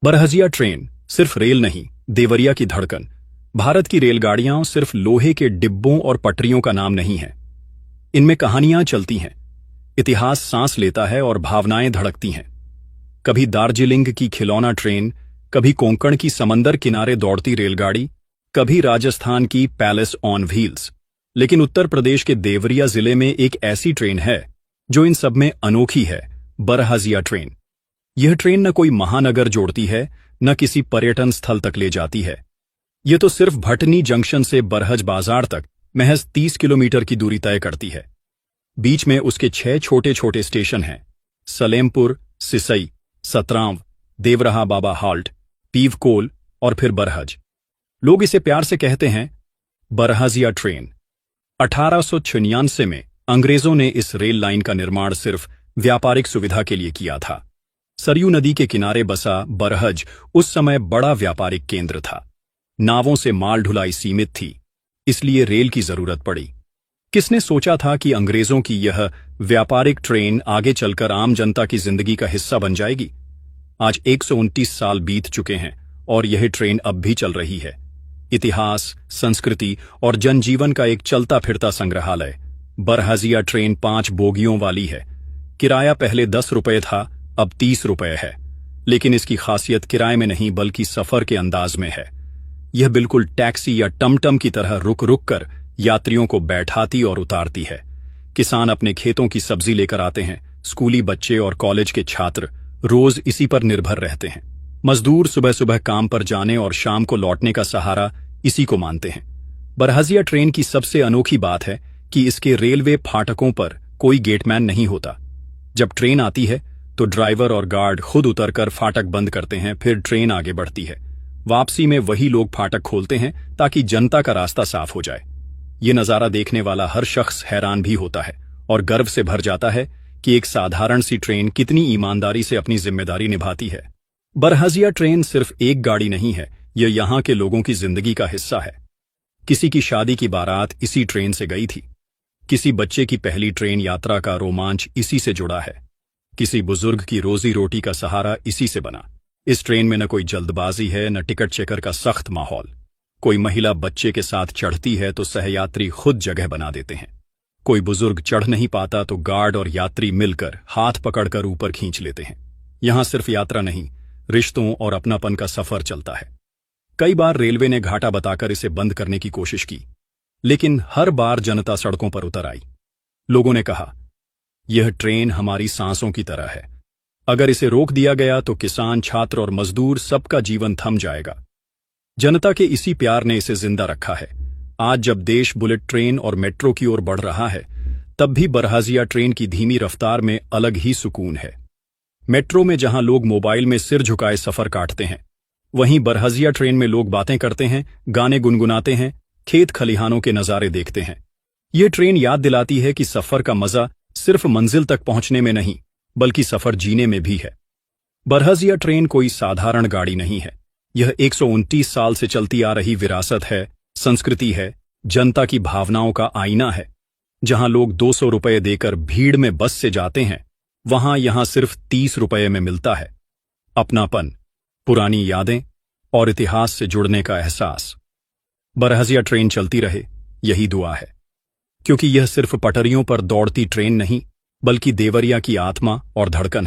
बरहजिया train सिर्फ rail नहीं, देवरिया की धड़कन। भारत की रेलगाड़ियां सिर्फ लोहे के डिब्बों और पटरियों का नाम नहीं है। इनमें कहानियां चलती हैं, इतिहास सांस लेता है और भावनाएं धड़कती हैं। कभी दार्जिलिंग की खिलौना ट्रेन, कभी कोंकण की समंदर किनारे दौड़ती रेलगाड़ी, कभी राजस्थान की पैलेस ऑन व्हील्स। लेकिन उत्तर प्रदेश के देवरिया जिले में एक ऐसी ट्रेन है जो इन सब में अनोखी है, बरहजिया ट्रेन। यह ट्रेन न कोई महानगर जोड़ती है, न किसी पर्यटन स्थल तक ले जाती है। यह तो सिर्फ भटनी जंक्शन से बरहज बाजार तक महज 30 किलोमीटर की दूरी तय करती है। बीच में उसके 6 छोटे छोटे स्टेशन हैं: सलेमपुर, सिसई, सतरांव, देवरहा बाबा हाल्ट, पीवकोल और फिर बरहज। लोग इसे प्यार से कहते हैं बरहजिया ट्रेन। 1896 में अंग्रेजों ने इस रेल लाइन का निर्माण सिर्फ व्यापारिक सुविधा के लिए किया था। सरयू नदी के किनारे बसा बरहज उस समय बड़ा व्यापारिक केंद्र था। नावों से माल ढुलाई सीमित थी, इसलिए रेल की जरूरत पड़ी। किसने सोचा था कि अंग्रेजों की यह व्यापारिक ट्रेन आगे चलकर आम जनता की जिंदगी का हिस्सा बन जाएगी। आज 129 साल बीत चुके हैं और यह ट्रेन अब भी चल रही है। इतिहास, संस्कृति और जनजीवन का एक चलता फिरता संग्रहालय। बरहजिया ट्रेन 5 बोगियों वाली है। किराया पहले 10 रुपये था, अब 30 रुपये है। लेकिन इसकी खासियत किराए में नहीं बल्कि सफर के अंदाज में है। यह बिल्कुल टैक्सी या टमटम की तरह रुक रुक कर यात्रियों को बैठाती और उतारती है। किसान अपने खेतों की सब्जी लेकर आते हैं, स्कूली बच्चे और कॉलेज के छात्र रोज इसी पर निर्भर रहते हैं। मजदूर सुबह सुबह काम पर जाने और शाम को लौटने का सहारा इसी को मानते हैं। बरहजिया ट्रेन की सबसे अनोखी बात है कि इसके रेलवे फाटकों पर कोई गेटमैन नहीं होता। जब ट्रेन आती है तो ड्राइवर और गार्ड खुद उतरकर फाटक बंद करते हैं, फिर ट्रेन आगे बढ़ती है। वापसी में वही लोग फाटक खोलते हैं ताकि जनता का रास्ता साफ हो जाए। ये नजारा देखने वाला हर शख्स हैरान भी होता है और गर्व से भर जाता है कि एक साधारण सी ट्रेन कितनी ईमानदारी से अपनी जिम्मेदारी निभाती है। बरहजिया ट्रेन सिर्फ एक गाड़ी नहीं है, यह यहाँ के लोगों की जिंदगी का हिस्सा है। किसी की शादी की बारात इसी ट्रेन से गई थी। किसी बच्चे की पहली ट्रेन यात्रा का रोमांच इसी से जुड़ा है। किसी बुजुर्ग की रोजी रोटी का सहारा इसी से बना। इस ट्रेन में न कोई जल्दबाजी है, न टिकट चेकर का सख्त माहौल। कोई महिला बच्चे के साथ चढ़ती है तो सहयात्री खुद जगह बना देते हैं। कोई बुजुर्ग चढ़ नहीं पाता तो गार्ड और यात्री मिलकर हाथ पकड़कर ऊपर खींच लेते हैं। यहां सिर्फ यात्रा नहीं, रिश्तों और अपनापन का सफर चलता है। कई बार रेलवे ने घाटा बताकर इसे बंद करने की कोशिश की, लेकिन हर बार जनता सड़कों पर उतर आई। लोगों ने कहा, यह ट्रेन हमारी सांसों की तरह है। अगर इसे रोक दिया गया तो किसान, छात्र और मजदूर सबका जीवन थम जाएगा। जनता के इसी प्यार ने इसे जिंदा रखा है। आज जब देश बुलेट ट्रेन और मेट्रो की ओर बढ़ रहा है, तब भी बरहजिया ट्रेन की धीमी रफ्तार में अलग ही सुकून है। मेट्रो में जहां लोग मोबाइल में सिर झुकाए सफर काटते हैं, वहीं बरहजिया ट्रेन में लोग बातें करते हैं, गाने गुनगुनाते हैं, खेत खलिहानों के नजारे देखते हैं। ये ट्रेन याद दिलाती है कि सफर का मजा सिर्फ मंजिल तक पहुंचने में नहीं, बल्कि सफर जीने में भी है। बरहजिया ट्रेन कोई साधारण गाड़ी नहीं है। यह 129 साल से चलती आ रही विरासत है, संस्कृति है, जनता की भावनाओं का आईना है। जहां लोग 200 रुपये देकर भीड़ में बस से जाते हैं, वहां यहां सिर्फ 30 रुपये में मिलता है अपनापन, पुरानी यादें और इतिहास से जुड़ने का एहसास। बरहजिया ट्रेन चलती रहे, यही दुआ है, क्योंकि यह सिर्फ पटरियों पर दौड़ती ट्रेन नहीं, बल्कि देवरिया की आत्मा और धड़कन है।